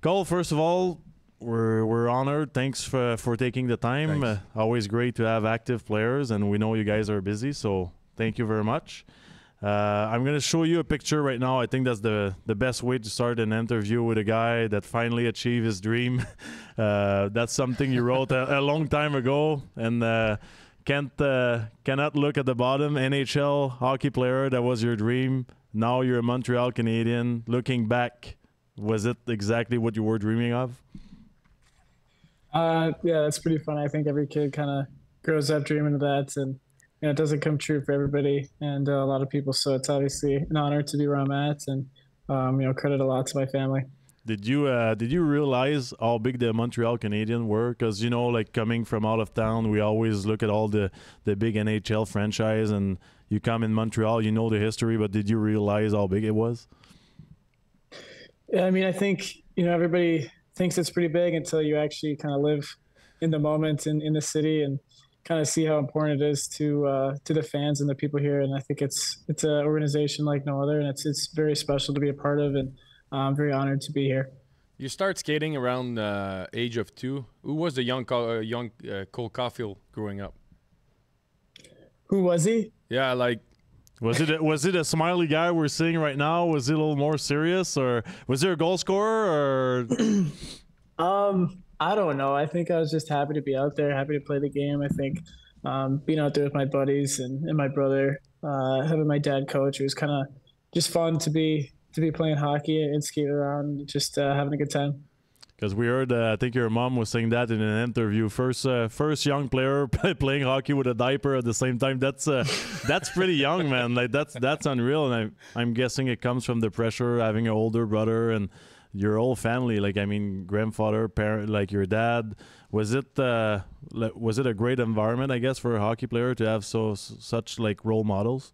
Cole, first of all, we're honored. Thanks for taking the time. Always great to have active players, and we know you guys are busy, so thank you very much. I'm going to show you a picture right now. I think that's the best way to start an interview with a guy that finally achieved his dream. That's something you wrote a long time ago, and cannot look at the bottom. NHL hockey player, that was your dream. Now you're a Montreal Canadian. Looking back, was it exactly what you were dreaming of? Yeah, that's pretty fun. I think every kid kind of grows up dreaming of that, and it doesn't come true for everybody and a lot of people. So it's obviously an honor to be where I'm at, and credit a lot to my family. Did you realize how big the Montreal Canadiens were? Because like coming from out of town, we always look at all the big NHL franchise, and you come in Montreal, you know the history, but did you realize how big it was? Yeah, I mean, I think everybody thinks it's pretty big until you actually kind of live in the moment in the city and kind of see how important it is to the fans and the people here. And I think it's an organization like no other, and it's very special to be a part of, and I'm very honored to be here. You start skating around age of 2. Who was the young Cole Caufield growing up? Who was he? Yeah, like was it a smiley guy we're seeing right now? Was it a little more serious, or was there a goal scorer? Or I don't know. I think I was just happy to be out there, happy to play the game. I think being out there with my buddies and my brother, having my dad coach, it was kind of just fun to be playing hockey and skating around, just having a good time. Because we heard, I think your mom was saying that in an interview. First young player playing hockey with a diaper at the same time. That's pretty young, man. Like that's unreal. And I'm guessing it comes from the pressure having an older brother and your whole family. Like, I mean, grandfather, parent, like your dad. Was it a great environment, I guess, for a hockey player to have such like role models?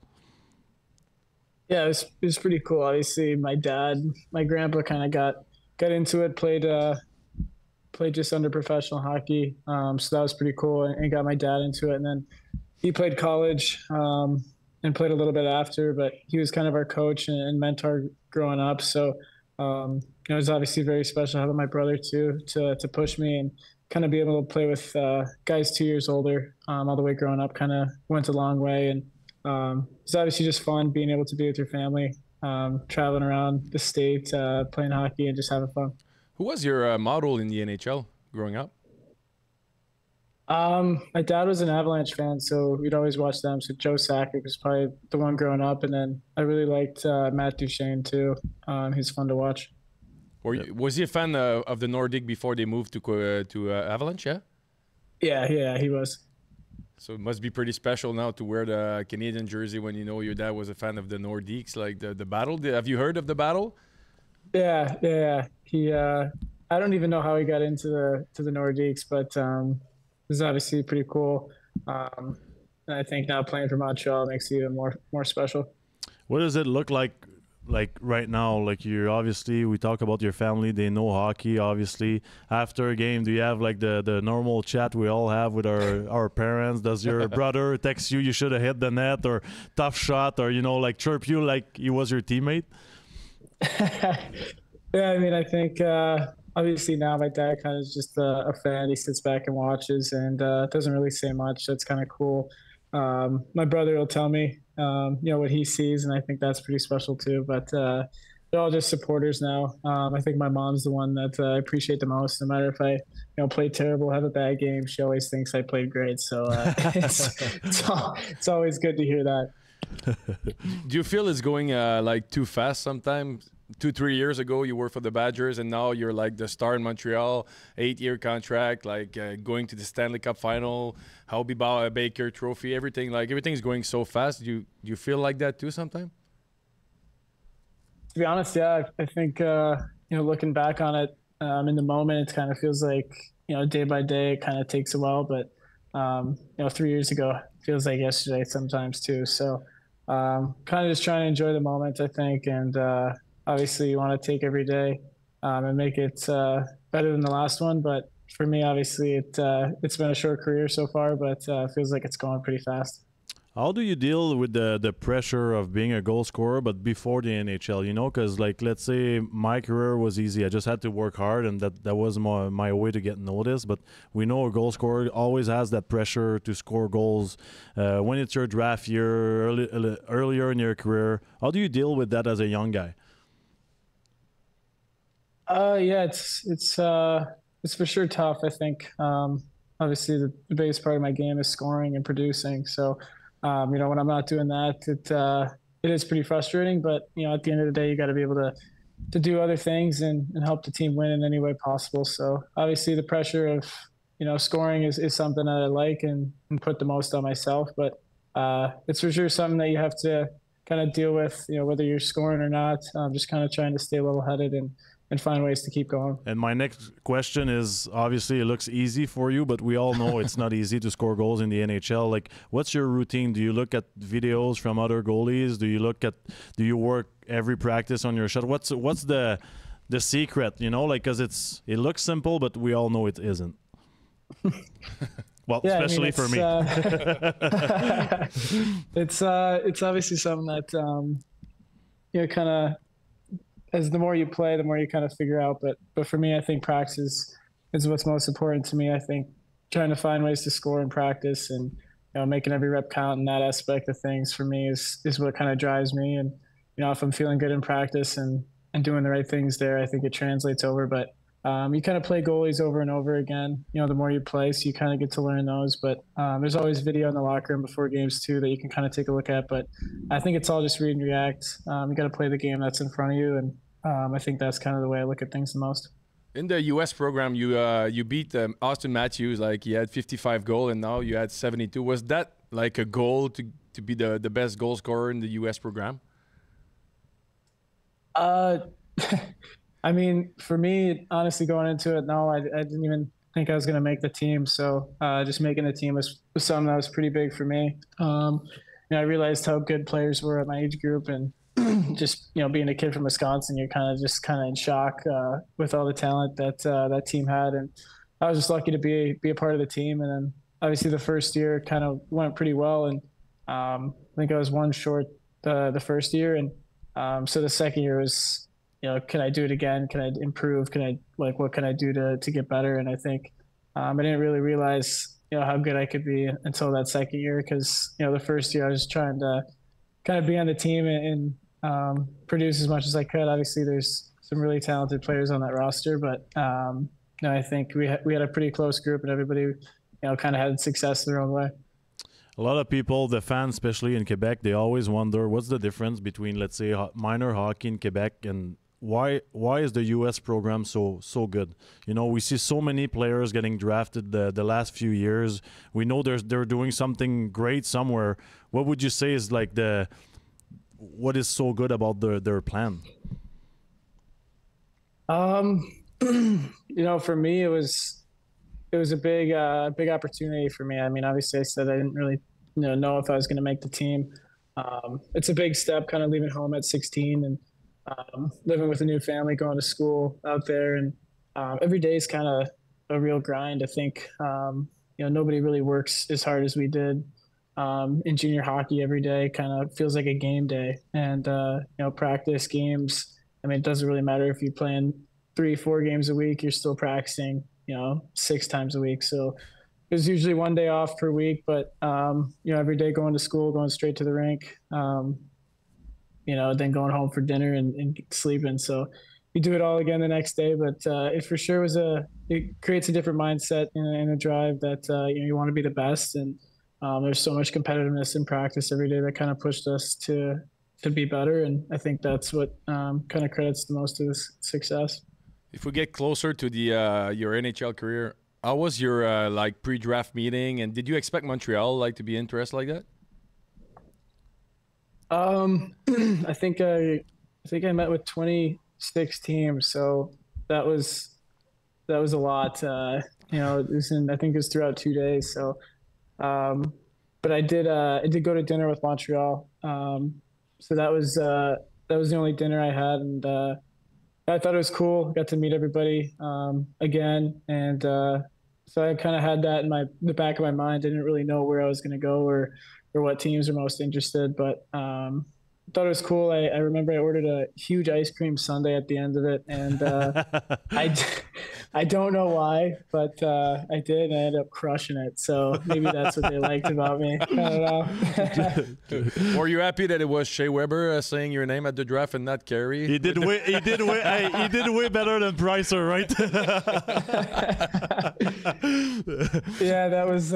Yeah, it was pretty cool. Obviously, my grandpa kind of got into it, played just under professional hockey. So that was pretty cool, and got my dad into it. And then he played college and played a little bit after, but he was kind of our coach and mentor growing up. So it was obviously very special having my brother too to push me and kind of be able to play with guys 2 years older all the way growing up. Kind of went a long way, and it's obviously just fun being able to be with your family. Traveling around the state, playing hockey, and just having fun. Who was your model in the NHL growing up? My dad was an Avalanche fan, so we'd always watch them. So Joe Sakic was probably the one growing up, and then I really liked Matt Duchene too. He's fun to watch. Was he a fan of the Nordic before they moved to Avalanche? Yeah. Yeah, he was. So it must be pretty special now to wear the Canadian jersey when you know your dad was a fan of the Nordiques, like the battle. Have you heard of the battle? Yeah. He, I don't even know how he got into the Nordiques, but it was obviously pretty cool. And I think now playing for Montreal makes it even more special. What does it look like right now? Like, you're obviously, we talk about your family, they know hockey. Obviously, after a game, do you have like the normal chat we all have with our parents? Does your brother text you should have hit the net, or tough shot, or like chirp you like he was your teammate? Yeah, I mean, I think obviously now my dad kind of is just a fan. He sits back and watches and doesn't really say much. That's kind of cool. My brother will tell me what he sees, and I think that's pretty special too. But they're all just supporters now. I think my mom's the one that I appreciate the most. No matter if I played terrible, have a bad game, she always thinks I played great. So it's always good to hear that. Do you feel it's going like too fast sometimes? 2-3 years ago you were for the Badgers, and now you're like the star in Montreal, 8-year contract, like going to the Stanley Cup final, Hobie Baker Trophy, everything's going so fast. Do you feel like that too sometimes? To be honest, yeah, I think looking back on it in the moment, it kind of feels like day by day it kind of takes a while, but 3 years ago feels like yesterday sometimes too. So kind of just trying to enjoy the moment, I think, and obviously you want to take every day and make it better than the last one. But for me, obviously, it's been a short career so far, but it feels like it's going pretty fast. How do you deal with the pressure of being a goal scorer, but before the NHL? You know, because like let's say my career was easy. I just had to work hard, and that was my way to get noticed. But we know a goal scorer always has that pressure to score goals when it's your draft year, earlier in your career. How do you deal with that as a young guy? Yeah, it's for sure tough. I think obviously the biggest part of my game is scoring and producing. So you know, when I'm not doing that, it is pretty frustrating. But you know, at the end of the day, you got to be able to do other things and help the team win in any way possible. So obviously, the pressure of you know scoring is something that I like and put the most on myself. But it's for sure something that you have to kind of deal with. You know, whether you're scoring or not, just kind of trying to stay level-headed and find ways to keep going. And my next question is, obviously it looks easy for you, but we all know it's not easy to score goals in the NHL. Like, what's your routine? Do you look at videos from other goalies? Do you work every practice on your shot? What's the secret, you know, like, because it looks simple, but we all know it isn't. Well, yeah, especially for me. It's obviously something that you know, kind of, as the more you play, the more you kind of figure out. But for me, I think practice is what's most important to me. I think trying to find ways to score in practice and you know making every rep count in that aspect of things for me is what kind of drives me. And you know, if I'm feeling good in practice and doing the right things there, I think it translates over. But you kind of play goalies over and over again. You know, the more you play, so you kind of get to learn those. But there's always video in the locker room before games too that you can kind of take a look at. But I think it's all just read and react. You got to play the game that's in front of you, and I think that's kind of the way I look at things the most. In the U.S. program, you beat Austin Matthews. Like, he had 55 goals, and now you had 72. Was that like a goal to be the best goal scorer in the U.S. program? I mean, for me, honestly, going into it, no, I didn't even think I was going to make the team. So just making the team was something that was pretty big for me. You know, I realized how good players were at my age group, and just you know, being a kid from Wisconsin, you're kind of in shock with all the talent that that team had, and I was just lucky to be a part of the team. And then obviously the first year kind of went pretty well, and I think I was one short the first year, and so the second year was, you know, can I do it again? Can I improve? What can I do to get better? And I think I didn't really realize, you know, how good I could be until that second year, because you know, the first year I was trying to kind of be on the team and produce as much as I could. Obviously, there's some really talented players on that roster, but you know, I think we had a pretty close group, and everybody, you know, kind of had success their own way. A lot of people, the fans, especially in Quebec, they always wonder what's the difference between, let's say, minor hockey in Quebec and why is the U.S. program so good? You know, we see so many players getting drafted the last few years. We know they're doing something great somewhere. What would you say is like what is so good about their plan? You know, for me, it was a big opportunity for me. I mean, obviously, I said I didn't really know if I was going to make the team. It's a big step, kind of leaving home at 16 and living with a new family, going to school out there, and every day is kind of a real grind. I think you know, nobody really works as hard as we did in junior hockey. Every day kind of feels like a game day, and you know, practice games. I mean, it doesn't really matter if you're playing 3-4 games a week, you're still practicing, you know, 6 times a week. So there's usually one day off per week, but you know, every day going to school, going straight to the rink, you know, then going home for dinner and sleeping. So you do it all again the next day. But it for sure it creates a different mindset and a drive that you know, you want to be the best. And there's so much competitiveness in practice every day that kind of pushed us to be better. And I think that's what kind of credits the most to this success. If we get closer to the your NHL career, how was your like pre-draft meeting, and did you expect Montreal like to be interested like that? I think I met with 26 teams, so that was a lot. You know, I think it was throughout 2 days. So, but I did go to dinner with Montreal. So that was the only dinner I had, and I thought it was cool. Got to meet everybody again, and so I kind of had that in the back of my mind. I didn't really know where I was going to go or or what teams are most interested. But I thought it was cool. I remember I ordered a huge ice cream sundae at the end of it, and I don't know why, but I did, and I ended up crushing it. So maybe that's what they liked about me. I don't know. Were you happy that it was Shea Weber saying your name at the draft and not Carey? He did way. He did way. Hey, he did way better than Pricer, right? Yeah, that was.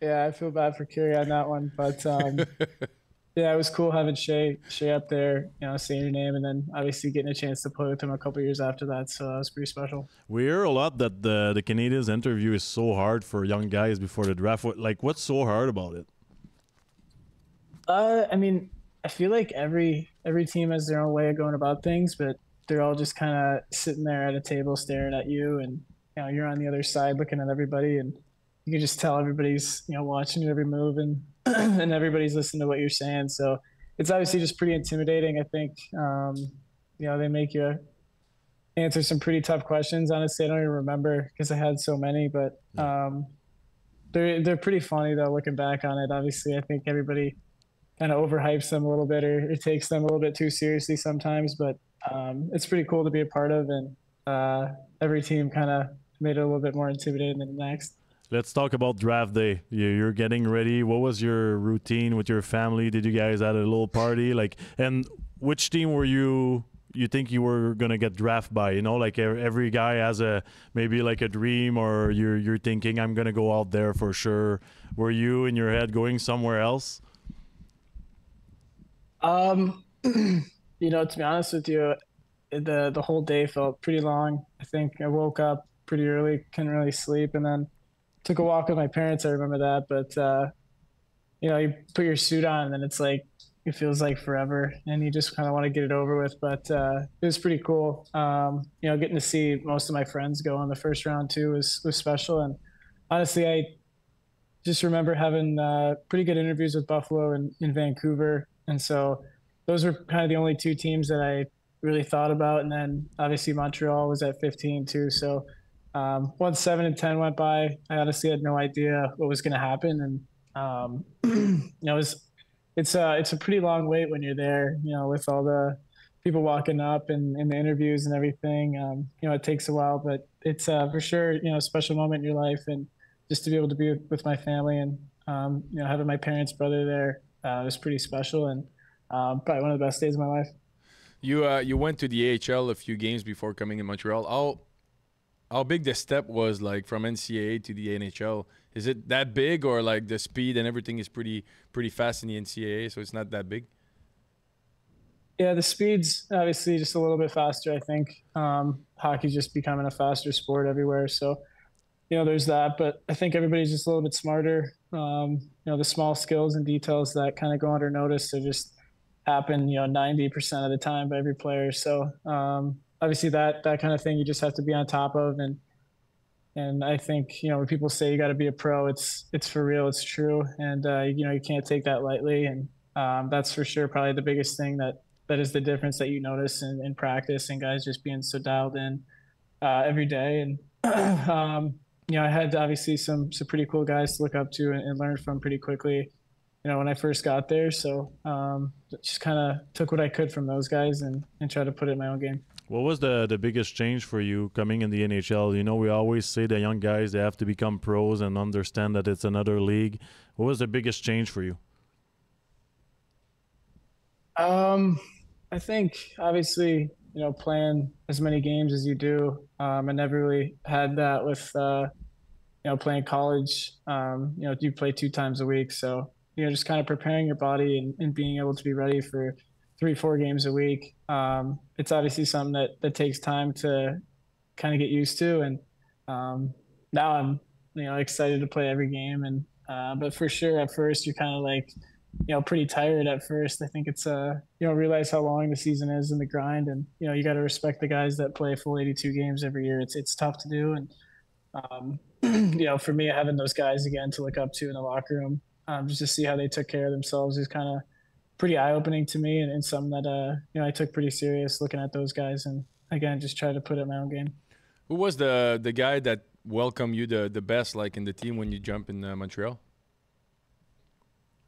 Yeah, I feel bad for Carey on that one, but. Yeah, it was cool having Shea up there, saying your name, and then obviously getting a chance to play with him a couple years after that. So that was pretty special. We hear a lot that the Canadians interview is so hard for young guys before the draft. What's so hard about it? I mean, I feel like every team has their own way of going about things, but they're all just kind of sitting there at a table staring at you, and you're on the other side looking at everybody, and you can just tell everybody's watching your every move, and and everybody's listening to what you're saying. So it's obviously just pretty intimidating. I think, they make you answer some pretty tough questions. Honestly, I don't even remember because I had so many, but they're pretty funny though, looking back on it. Obviously, I think everybody kind of overhypes them a little bit, or it takes them a little bit too seriously sometimes, but it's pretty cool to be a part of. And every team kind of made it a little bit more intimidating than the next. Let's talk about draft day. You're getting ready. What was your routine with your family? Did you guys have a little party? And which team were you think you were gonna get drafted by? Every guy has maybe a dream, or you're thinking I'm gonna go out there for sure. Were you in your head going somewhere else? To be honest with you, the whole day felt pretty long. I think I woke up pretty early, couldn't really sleep, and then took a walk with my parents. I remember that, but you put your suit on, and then it's like it feels like forever, and you just kind of want to get it over with. But it was pretty cool. Getting to see most of my friends go in the first round too was special. And honestly, I just remember having pretty good interviews with Buffalo and in Vancouver, and so those were kind of the only two teams that I really thought about. And then obviously Montreal was at 15 too, so. Once 7 and 10 went by, I honestly had no idea what was going to happen, and it's a pretty long wait when you're there, with all the people walking up and in the interviews and everything. It takes a while, but it's for sure a special moment in your life, and just to be able to be with my family and having my parents' brother there was pretty special, and probably one of the best days of my life. You went to the AHL a few games before coming in Montreal. How big the step was from NCAA to the NHL? Is it that big, or the speed and everything is pretty fast in the NCAA, so it's not that big? Yeah, the speed's obviously just a little bit faster, I think. Hockey's just becoming a faster sport everywhere, so there's that. But I think everybody's just a little bit smarter. The small skills and details that kind of go under notice, they just happen 90% of the time by every player. So obviously that kind of thing you just have to be on top of, and I think when people say you got to be a pro, it's for real, it's true, and you can't take that lightly, and that's for sure probably the biggest thing that is the difference that you notice in practice, and guys just being so dialed in every day. And I had obviously some pretty cool guys to look up to and learn from pretty quickly when I first got there, so just kind of took what I could from those guys and tried to put it in my own game. What was the biggest change for you coming in the NHL? We always say the young guys, they have to become pros and understand that it's another league. What was the biggest change for you? I think obviously, playing as many games as you do, I never really had that with, playing college. You play 2 times a week. So, just kind of preparing your body and being able to be ready for 3-4 games a week. It's obviously something that takes time to kind of get used to. And now I'm, excited to play every game. And but for sure, at first, you're kind of pretty tired at first. I think it's realize how long the season is and the grind, and you got to respect the guys that play full 82 games every year. It's tough to do, and for me, having those guys again to look up to in the locker room, just to see how they took care of themselves is kind of pretty eye-opening to me, and something that I took pretty serious looking at those guys, and again just try to put it in my own game. Who was the guy that welcomed you the best in the team when you jump in Montreal?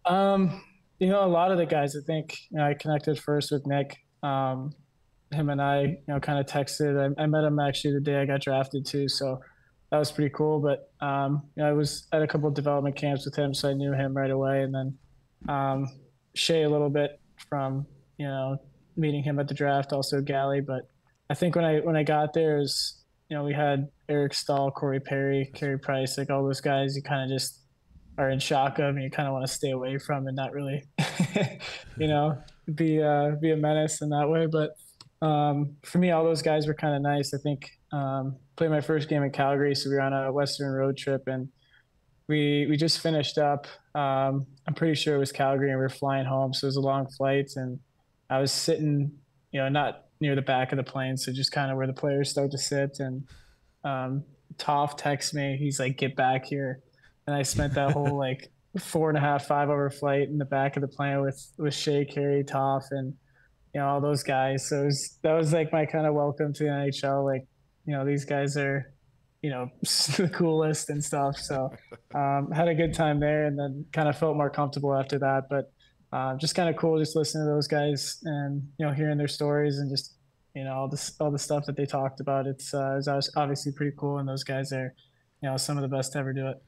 You know, a lot of the guys, I think, you know, I connected first with Nick. Him and I, you know, kind of texted. I met him actually the day I got drafted too, so that was pretty cool. But you know, I was at a couple of development camps with him, so I knew him right away. And then Shay a little bit from, you know, meeting him at the draft, also Gally. But I think when I got there, is, you know, we had Eric Stahl, Corey Perry, Carey Price, like all those guys. You kind of just are in shock of, and you kind of want to stay away from, and not really, you know, be a menace in that way. But for me, all those guys were kind of nice. I think played my first game in Calgary, so we were on a Western road trip, and we just finished up. I'm pretty sure it was Calgary, and we were flying home, so it was a long flight, and I was sitting, you know, not near the back of the plane, so just kind of where the players start to sit. And Toff texts me. He's like, "Get back here." And I spent that whole like 4.5, 5 hour flight in the back of the plane with Shea, Carey, Toff, and, you know, all those guys. So that was like my kind of welcome to the NHL. Like, you know, these guys are, you know, the coolest and stuff. So had a good time there, and then kind of felt more comfortable after that. But just kind of cool just listening to those guys and, you know, hearing their stories and just, you know, all the stuff that they talked about. It was obviously pretty cool, and those guys are, you know, some of the best to ever do it.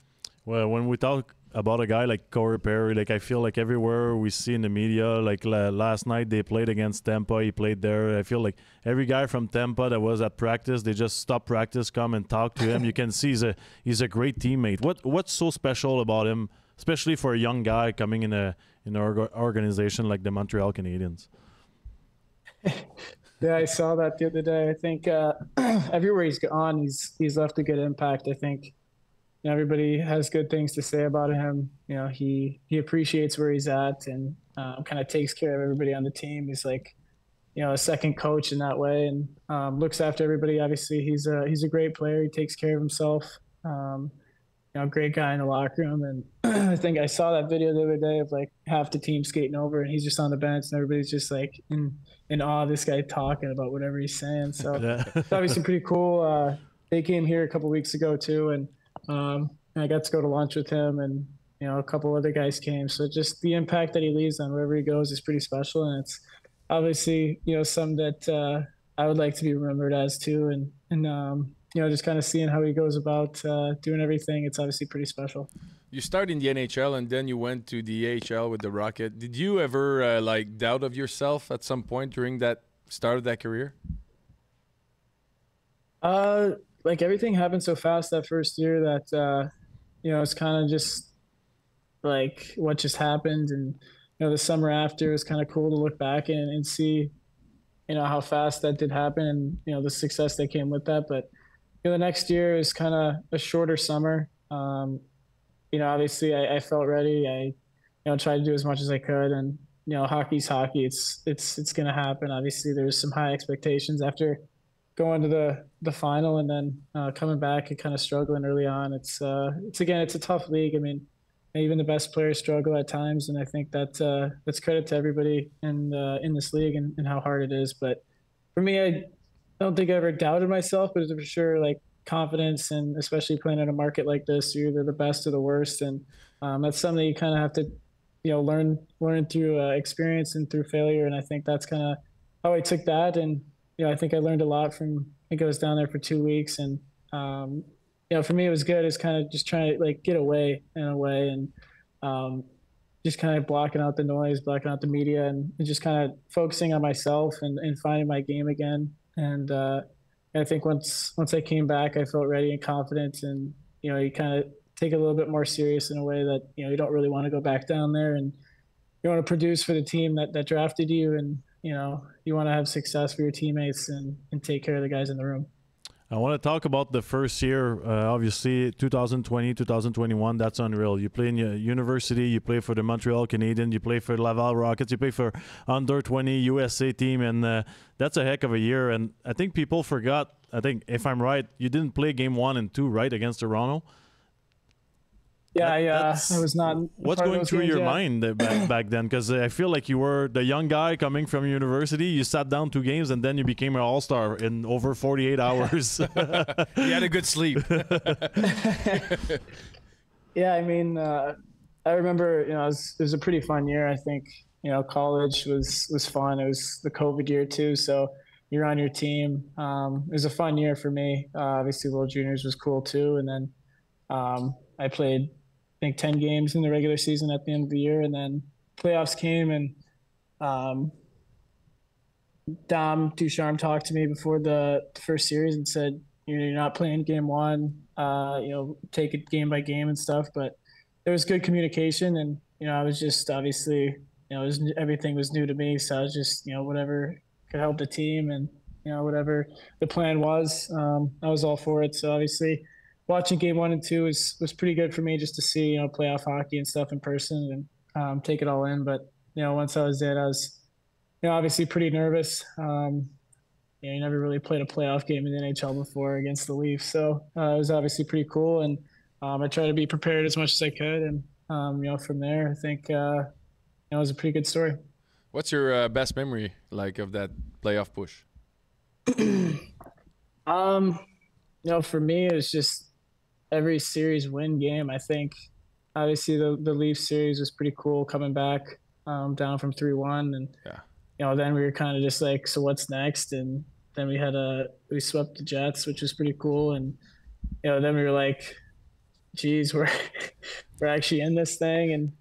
Well, when we talk about a guy like Corey Perry, like I feel like everywhere we see in the media, like last night they played against Tampa, he played there. I feel like every guy from Tampa that was at practice, they just stop practice, come and talk to him. You can see he's a great teammate. What's so special about him, especially for a young guy coming in an organization like the Montreal Canadiens? Yeah, I saw that the other day. I think everywhere he's gone, he's left a good impact. I think, you know, everybody has good things to say about him. You know, he appreciates where he's at, and kind of takes care of everybody on the team. He's like, you know, a second coach in that way, and looks after everybody. Obviously, he's a great player. He takes care of himself. You know, great guy in the locker room. And I think I saw that video the other day of like half the team skating over, and he's just on the bench, and everybody's just like in awe of this guy talking about whatever he's saying. So it's obviously pretty cool. They came here a couple weeks ago too, and I got to go to lunch with him, and, you know, a couple other guys came. So just the impact that he leaves on wherever he goes is pretty special. And it's obviously, you know, some that I would like to be remembered as too. And you know, just kind of seeing how he goes about doing everything, it's obviously pretty special. You started in the NHL, and then you went to the AHL with the Rocket. Did you ever like doubt of yourself at some point during that start of that career? Like everything happened so fast that first year that, you know, it's kind of just like what just happened. And, you know, the summer after, was kind of cool to look back and see, you know, how fast that did happen, and, you know, the success that came with that. But, you know, the next year is kind of a shorter summer. You know, obviously I felt ready. I, you know, tried to do as much as I could, and, you know, hockey's hockey. It's going to happen. Obviously there's some high expectations after going to the final, and then coming back and kind of struggling early on. It's a tough league. I mean, even the best players struggle at times, and I think that's credit to everybody in this league and how hard it is. But for me, I don't think I ever doubted myself, but for sure, like, confidence, and especially playing in a market like this, you're either the best or the worst, and that's something you kind of have to, you know, learn through experience and through failure. And I think that's kind of how I took that. And, you know, I think I learned a lot from, I think I was down there for 2 weeks, and, you know, for me, it was good. It's kind of just trying to like get away in a way, and just kind of blocking out the noise, blocking out the media, and just kind of focusing on myself and finding my game again. And I think once I came back, I felt ready and confident, and, you know, you kind of take it a little bit more serious in a way that, you know, you don't really want to go back down there, and you want to produce for the team that drafted you, and, you know, you want to have success for your teammates and take care of the guys in the room. I want to talk about the first year. Obviously, 2020, 2021, that's unreal. You play in your university, you play for the Montreal Canadiens, you play for Laval Rockets, you play for under 20 USA team, and that's a heck of a year. And I think people forgot, I think, if I'm right, you didn't play game 1 and 2, right, against Toronto? Yeah, I was not. What's going through your mind back then? Because I feel like you were the young guy coming from university. You sat down 2 games, and then you became an all-star in over 48 hours. You had a good sleep. Yeah, I mean, I I remember, it was a pretty fun year. I think, college was fun. It was the COVID year too, so you're on your team. It was a fun year for me. Obviously, World Juniors was cool too, and then I played, I think, 10 games in the regular season at the end of the year, and then playoffs came, and um, Dom Ducharme talked to me before the first series and said, you're not playing game one, take it game by game and stuff. But there was good communication, and I was just obviously, everything was new to me, so I was just whatever could help the team, and whatever the plan was, I was all for it. So obviously, watching game 1 and 2 was pretty good for me, just to see playoff hockey and stuff in person and take it all in. But once I was there, I was obviously pretty nervous. You never really played a playoff game in the NHL before against the Leafs, so it was obviously pretty cool. And I tried to be prepared as much as I could, and from there, I think it was a pretty good story. What's your best memory like of that playoff push? For me, it was just every series win game. I think obviously the Leafs series was pretty cool, coming back down from 3-1, and then we were kind of just like, so what's next? And then we swept the Jets, which was pretty cool. And then we were like, geez, we're actually in this thing. And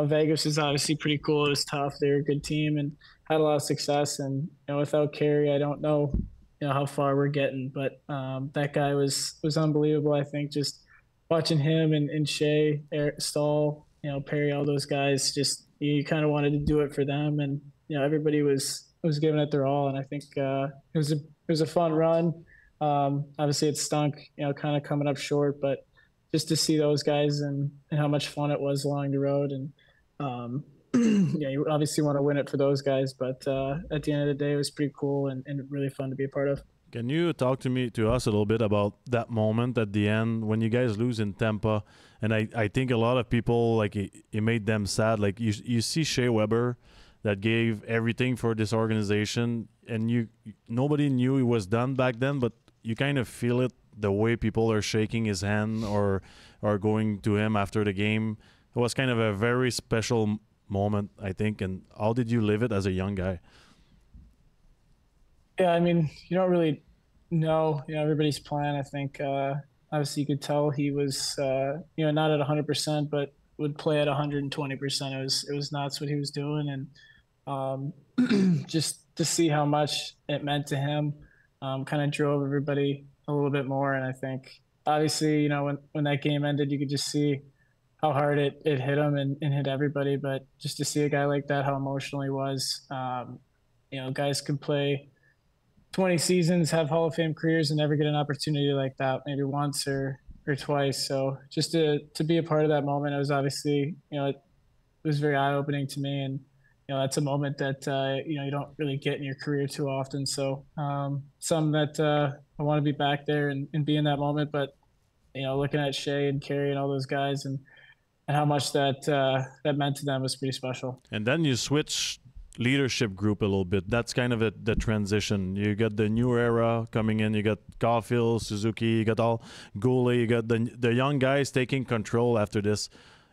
Vegas is obviously pretty cool. It was tough. They were a good team and had a lot of success. And without Carey, I don't know how far we're getting. But that guy was unbelievable. I think just watching him and Shea, Stahl, Perry, all those guys, just you kind of wanted to do it for them. And everybody was giving it their all, and I think it was a fun run. Obviously, it stunk, kind of coming up short, but just to see those guys and how much fun it was along the road, and you obviously want to win it for those guys, but at the end of the day, it was pretty cool and really fun to be a part of. Can you talk to us a little bit about that moment at the end when you guys lose in Tampa? And I think a lot of people, like, it made them sad. Like, you see Shea Weber, that gave everything for this organization, and nobody knew it was done back then, but you kind of feel it, the way people are shaking his hand or going to him after the game. It was kind of a very special moment, I think. And how did you live it as a young guy? Yeah, I mean, you don't really know, everybody's plan. I think obviously you could tell he was, not at 100%, but would play at 120%. It was nuts what he was doing, and just to see how much it meant to him, kind of drove everybody a little bit more. And I think obviously, when that game ended, you could just see how hard it hit him and hit everybody. But just to see a guy like that, how emotional he was, guys can play 20 seasons, have Hall of Fame careers, and never get an opportunity like that, maybe once or twice. So just to be a part of that moment, it was obviously, it was very eye-opening to me. And, that's a moment that, you don't really get in your career too often. So something that I want to be back there and be in that moment. But, looking at Shea and Carey and all those guys and how much that meant to them was pretty special. And then you switch leadership group a little bit. That's kind of the transition. You got the new era coming in. You got Caufield, Suzuki, you got all Goulet, you got the young guys taking control after this.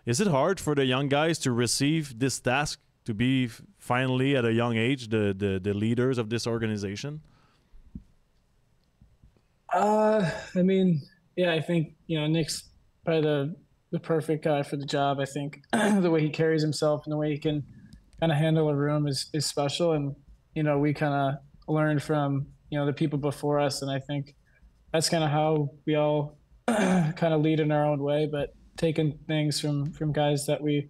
Is it hard for the young guys to receive this task, to be finally at a young age the leaders of this organization? I mean, yeah, I think Nick's probably the perfect guy for the job. I think the way he carries himself and the way he can kind of handle a room is special. And, we kind of learned from, the people before us. And I think that's kind of how we all kind of lead in our own way, but taking things from guys that we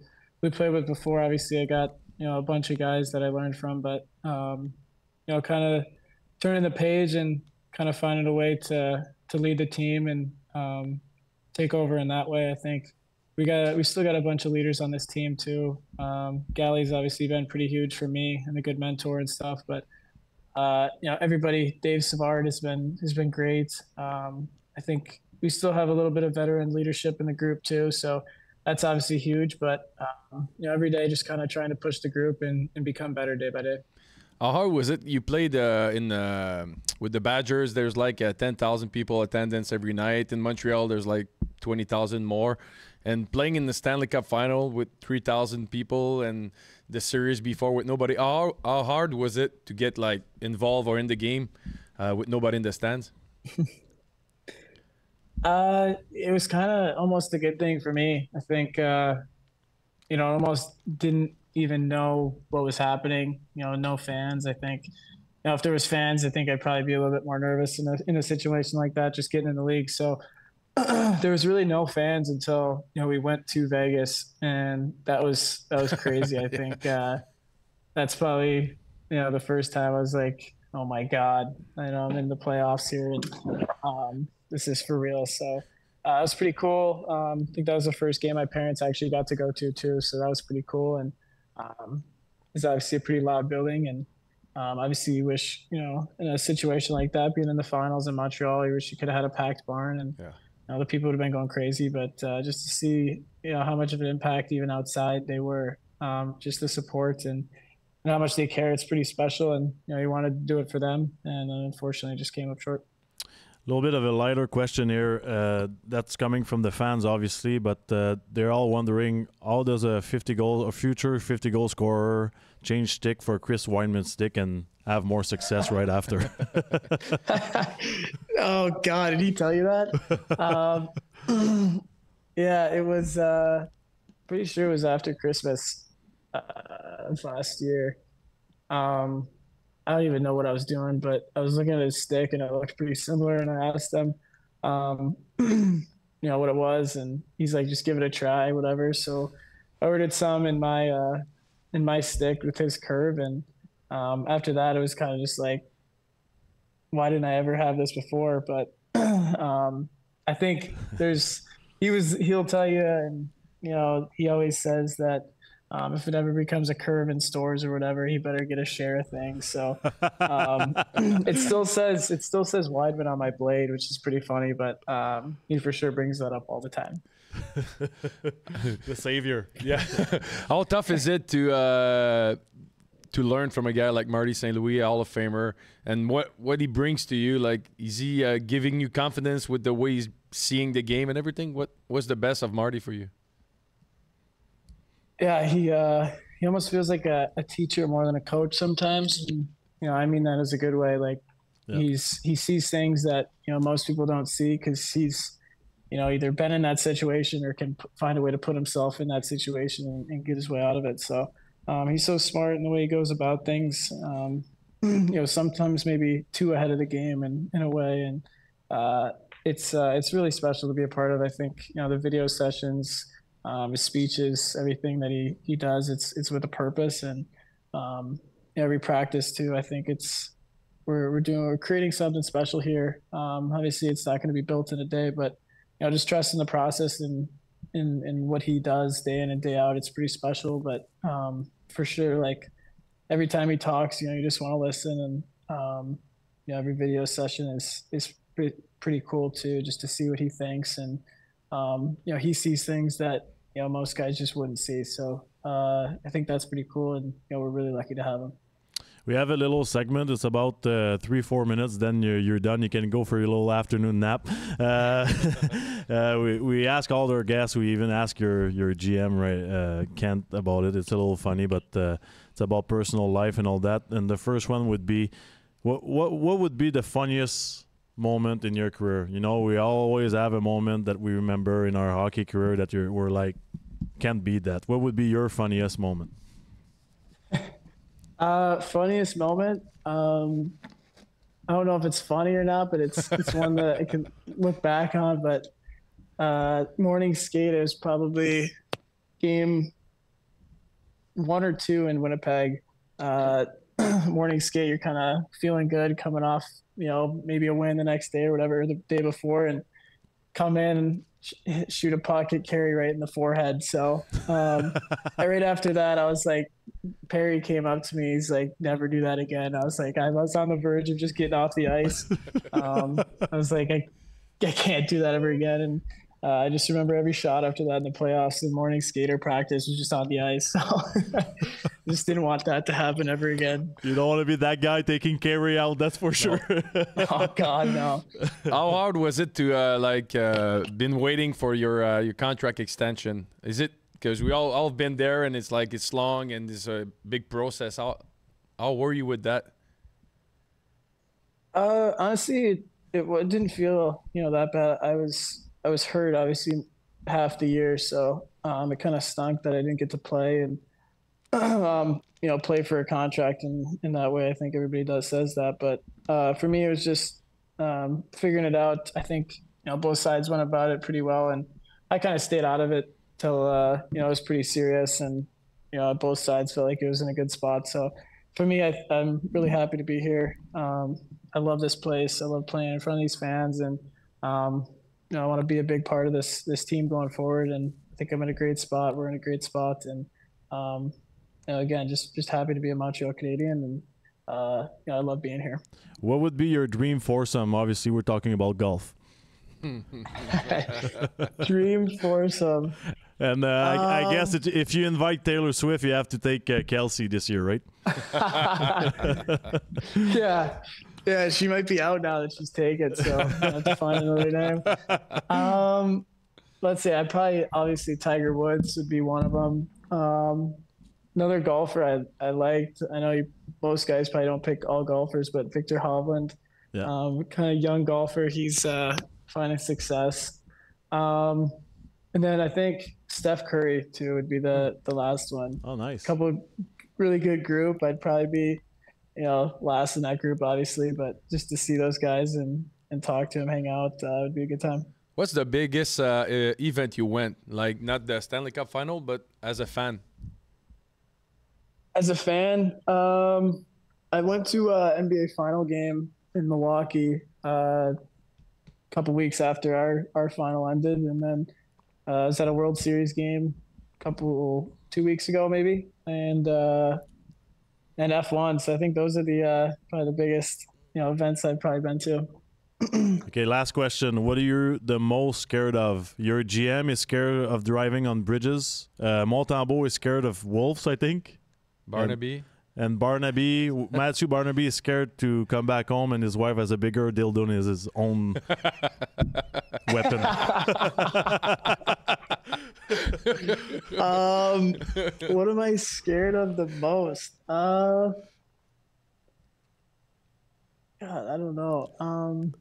played with before. Obviously I got, a bunch of guys that I learned from, but, kind of turning the page and kind of finding a way to lead the team and take over in that way. I think we still got a bunch of leaders on this team too. Galley's obviously been pretty huge for me and a good mentor and stuff, but everybody, Dave Savard has been great. I think we still have a little bit of veteran leadership in the group too, so that's obviously huge. But every day just kind of trying to push the group and become better day by day. How hard was it? You played with the Badgers. There's like 10,000 people attendance every night. In Montreal, there's like 20,000 more, and playing in the Stanley Cup final with 3,000 people and the series before with nobody. How hard was it to get like involved or in the game with nobody in the stands? It was kind of almost a good thing for me. I think, you know, almost didn't even know what was happening. You know, no fans. I think, you know, if there was fans, I think I'd probably be a little bit more nervous in a situation like that, just getting in the league. So there was really no fans until, you know, we went to Vegas, and that was crazy. I think that's probably, you know, the first time I was like, oh my God, I know I'm in the playoffs here, and this is for real. So it was pretty cool. I think that was the first game my parents actually got to go to too. So that was pretty cool. And it's obviously a pretty loud building. And obviously you wish, you know, in a situation like that, being in the finals in Montreal, you wish you could have had a packed barn, and you know, the people would have been going crazy. But just to see, you know, how much of an impact even outside they were, just the support and how much they care, it's pretty special. And, you know, you wanted to do it for them. And unfortunately it just came up short. A little bit of a lighter question here that's coming from the fans, obviously, but they're all wondering, how does a future 50-goal scorer change stick for Chris Weinman's stick and have more success right after? Oh, God, did he tell you that? Yeah, it was pretty sure it was after Christmas last year. I don't even know what I was doing, but I was looking at his stick and it looked pretty similar. And I asked him, you know, what it was, and he's like, just give it a try, whatever. So I ordered some in my stick with his curve. And after that, it was kind of just like, why didn't I ever have this before? But I think he'll tell you, and, you know, he always says that, if it ever becomes a curve in stores or whatever, he better get a share of things. So it still says Weidman on my blade, which is pretty funny, but he for sure brings that up all the time. The savior. Yeah. How tough is it to learn from a guy like Marty St. Louis, Hall of Famer, and what he brings to you? Like, is he giving you confidence with the way he's seeing the game and everything? What was the best of Marty for you? Yeah, he almost feels like a teacher more than a coach sometimes. And, you know, I mean that as a good way. Like, he sees things that, you know, most people don't see, because he's, you know, either been in that situation or can find a way to put himself in that situation and get his way out of it. So he's so smart in the way he goes about things. You know, sometimes maybe too ahead of the game in a way, and it's really special to be a part of. I think, you know, the video sessions, his speeches, everything that he does, it's with a purpose. And every practice too, I think we're creating something special here. Obviously it's not going to be built in a day, but, you know, just trusting the process and what he does day in and day out, it's pretty special. But for sure, like, every time he talks, you know, you just want to listen. And you know, every video session is pretty cool too, just to see what he thinks. And you know, he sees things that, you know, most guys just wouldn't see. So I think that's pretty cool, and, you know, we're really lucky to have him. We have a little segment. It's about 3-4 minutes. Then you're done. You can go for your little afternoon nap. We ask all our guests. We even ask your GM, right, Kent, about it. It's a little funny, but it's about personal life and all that. And the first one would be, what would be the funniest moment in your career? You know, we always have a moment that we remember in our hockey career that we're like, can't beat that. What would be your funniest moment? Funniest moment? I don't know if it's funny or not, but it's one that I can look back on. But morning skate is probably game 1 or 2 in Winnipeg. Morning skate, you're kind of feeling good coming off, you know, maybe a win the next day or whatever, the day before, and come in and shoot a pocket carry right in the forehead. So right after that, I was like, Perry came up to me. He's like, never do that again. I was like, I was on the verge of just getting off the ice. I was like, I can't do that ever again. And I just remember every shot after that in the playoffs. The morning skater practice was just on the ice, so just didn't want that to happen ever again. You don't want to be that guy taking carry out, that's for sure. Oh God, no. How hard was it to been waiting for your contract extension? Is it because we all been there and it's like it's long and it's a big process? How were you with that? Honestly, it didn't feel that bad. I was hurt obviously half the year, so it kind of stunk that I didn't get to play and play for a contract in that way. I think everybody says that, but for me it was just figuring it out. I think both sides went about it pretty well, and I kind of stayed out of it till it was pretty serious, and both sides felt like it was in a good spot. So for me, I'm really happy to be here. I love this place. I love playing in front of these fans, and I want to be a big part of this team going forward. And I think I'm in a great spot. We're in a great spot, and again, just happy to be a Montreal Canadian, and I love being here. What would be your dream foursome? Obviously, we're talking about golf. Dream foursome. And I guess if you invite Taylor Swift, you have to take Kelsey this year, right? Yeah, she might be out now that she's taken, so I have to find another name. Let's see, obviously Tiger Woods would be one of them. Another golfer I liked, I know most guys probably don't pick all golfers, but Victor Hovland, kind of young golfer, he's finding success. And then I think Steph Curry too would be the last one. Oh, nice. Couple of really good group. I'd probably be last in that group, obviously, but just to see those guys and talk to them, hang out, would be a good time. What's the biggest event you went? Like not the Stanley Cup final, but as a fan? As a fan, I went to an NBA final game in Milwaukee a couple weeks after our final ended, and then I was at a World Series game 2 weeks ago maybe, and F1. So I think those are probably the biggest events I've probably been to. Okay, last question. What are you the most scared of? Your GM is scared of driving on bridges. Montembeault is scared of wolves, I think. Barnaby. And Barnaby, Matthew Barnaby is scared to come back home and his wife has a bigger dildo in his own weapon. What am I scared of the most? God, I don't know.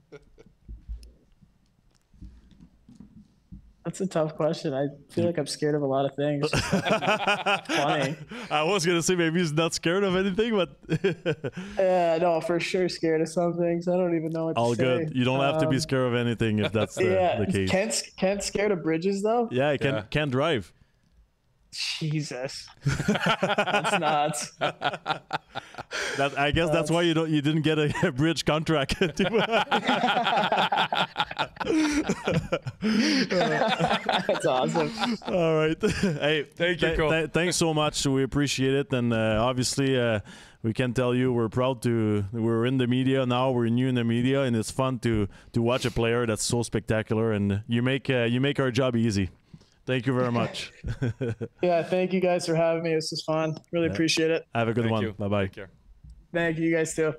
That's a tough question. I feel like I'm scared of a lot of things. Funny. I was going to say maybe he's not scared of anything, but... Yeah, no, for sure scared of some things. I don't even know what all to say. All good. You don't have to be scared of anything if that's the case. Can't scared of bridges, though? Yeah, can't drive. Jesus. That's nuts. I guess that's why you didn't get a bridge contract. That's awesome. All right. Hey, thank you. Thanks so much. We appreciate it, and obviously we can tell you we're proud we're in the media now. We're new in the media, and it's fun to watch a player that's so spectacular, and you make our job easy. Thank you very much. Yeah, thank you guys for having me. This was fun. Really appreciate it. Have a good one. Bye-bye. Thank you guys too.